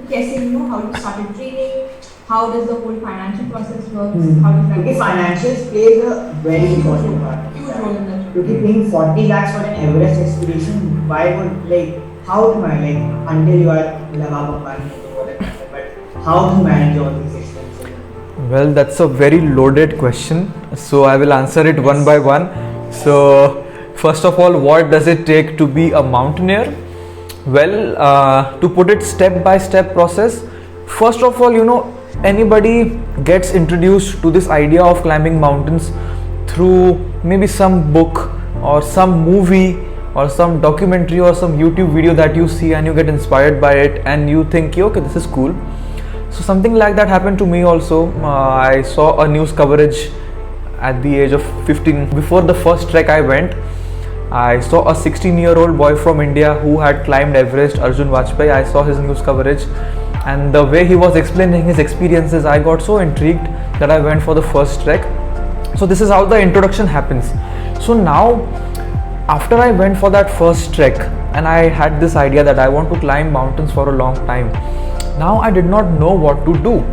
कैसे how you started training, how does the whole financial process work, how does that Okay, financials plays a very important part. huge role in that. Okay, paying 40 lakhs for an Everest expedition, why would how to manage until you are lava but how to manage all these expenses? Well, that's a very loaded question. So I will answer it one by one. So first of all, what does it take to be a mountaineer? Well, to put it step by step process, first of all, anybody gets introduced to this idea of climbing mountains through maybe some book or some movie or some documentary or some YouTube video that you see, and you get inspired by it and you think, okay, this is cool. So something like that happened to me also. I saw a news coverage at the age of 15. Before the first trek I went, I saw a 16-year-old boy from India who had climbed Everest, Arjun Vajpayee. I saw his news coverage, and the way he was explaining his experiences, I got so intrigued that I went for the first trek. So this is how the introduction happens. So now, after I went for that first trek and I had this idea that I want to climb mountains for a long time, now I did not know what to do.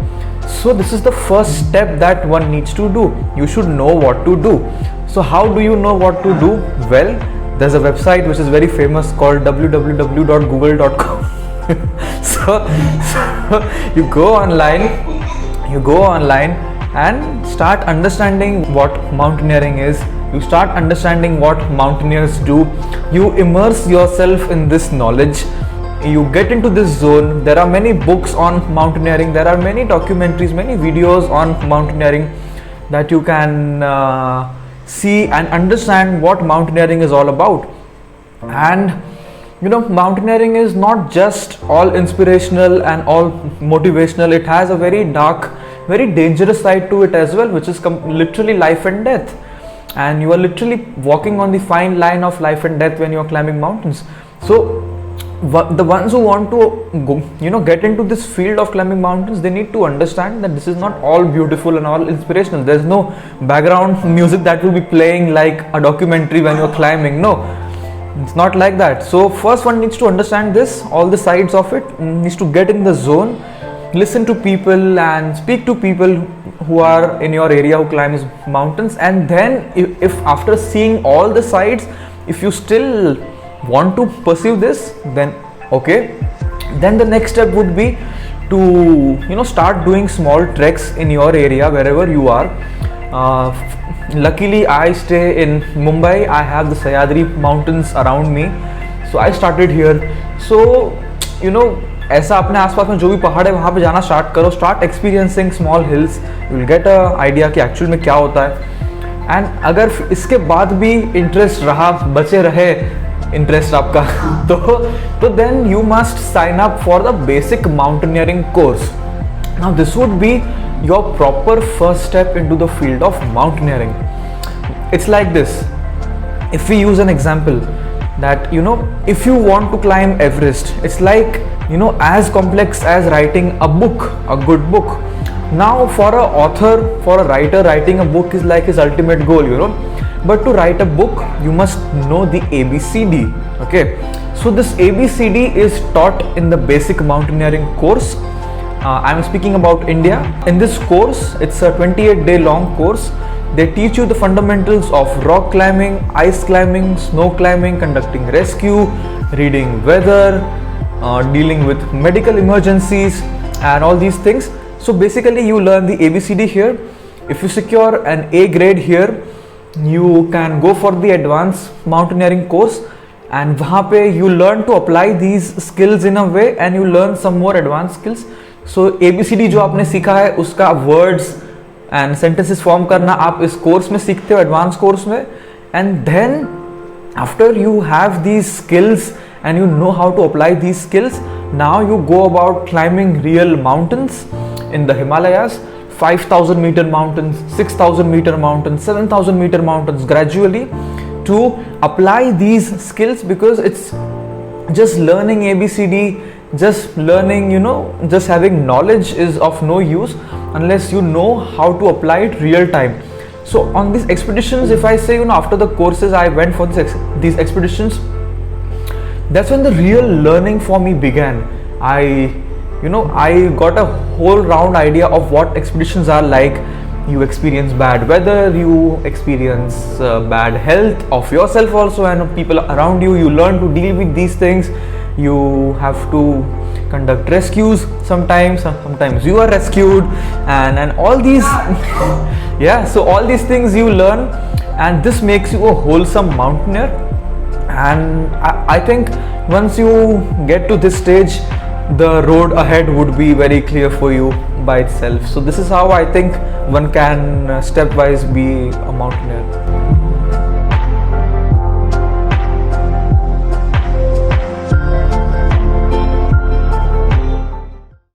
So this is the first step that one needs to do. You should know what to do. So how do you know what to do? Well, there's a website which is very famous called www.google.com. so you go online and start understanding what mountaineering is. You start understanding what mountaineers do. You immerse yourself in this knowledge. You get into this zone. There are many books on mountaineering. There are many documentaries, many videos on mountaineering that you can see and understand what mountaineering is all about. And mountaineering is not just all inspirational and all motivational. It has a very dark, very dangerous side to it as well, which is literally life and death. And you are literally walking on the fine line of life and death when you are climbing mountains. So the ones who want to go, get into this field of climbing mountains, they need to understand that this is not all beautiful and all inspirational. There's no background music that will be playing like a documentary when you're climbing. No, it's not like that. So first one needs to understand this, all the sides of it, needs to get in the zone, listen to people and speak to people who are in your area who climbs mountains. And then if after seeing all the sides, if you still want to pursue this, then okay, then the next step would be to start doing small treks in your area wherever you are. Luckily I stay in Mumbai. I have the Sahyadri mountains around me, so I started here. So ऐसा अपने आसपास में जो भी पहाड़ है वहाँ पे जाना स्टार्ट करो. Start experiencing small hills. You will get a idea कि एक्चुअल में क्या होता है. एंड अगर इसके बाद भी इंटरेस्ट रहा, बचे रहे इंटरेस्ट आपका तो then you must sign up for the basic mountaineering course. Now this would be your proper first step into the field of mountaineering. It's like this. If we use an example that if you want to climb Everest, it's like as complex as writing a book, a good book. Now for a author, for a writer, writing a book is like his ultimate goal, but to write a book you must know the ABCD. Okay, so this ABCD is taught in the basic mountaineering course. I'm speaking about India. In this course, it's a 28-day long course. They teach you the fundamentals of rock climbing, ice climbing, snow climbing, conducting rescue, reading weather, dealing with medical emergencies and all these things. So basically you learn the ABCD here. If you secure an A grade here, you can go for the advanced mountaineering course, and वहाँ पे you learn to apply these skills in a way and you learn some more advanced skills. So ABCD जो आपने सीखा है उसका words and sentences form करना आप इस कोर्स में सीखते हो, एडवांस कोर्स में. And then after you have these skills and you know how to apply these skills, now you go about climbing real mountains in the Himalayas. 5,000 meter mountains, 6,000 meter mountains, 7,000 meter mountains, gradually to apply these skills, because it's just learning ABCD, just learning, just having knowledge is of no use unless you know how to apply it real time. So on these expeditions, if I say, after the courses I went for these expeditions, that's when the real learning for me began. I I got a whole round idea of what expeditions are like. You experience bad weather, you experience bad health of yourself also and people around you. You learn to deal with these things. You have to conduct rescues sometimes you are rescued, and all these yeah, so all these things you learn, and this makes you a wholesome mountaineer. And I think once you get to this stage, the road ahead would be very clear for you by itself. So this is how I think one can stepwise be a mountaineer.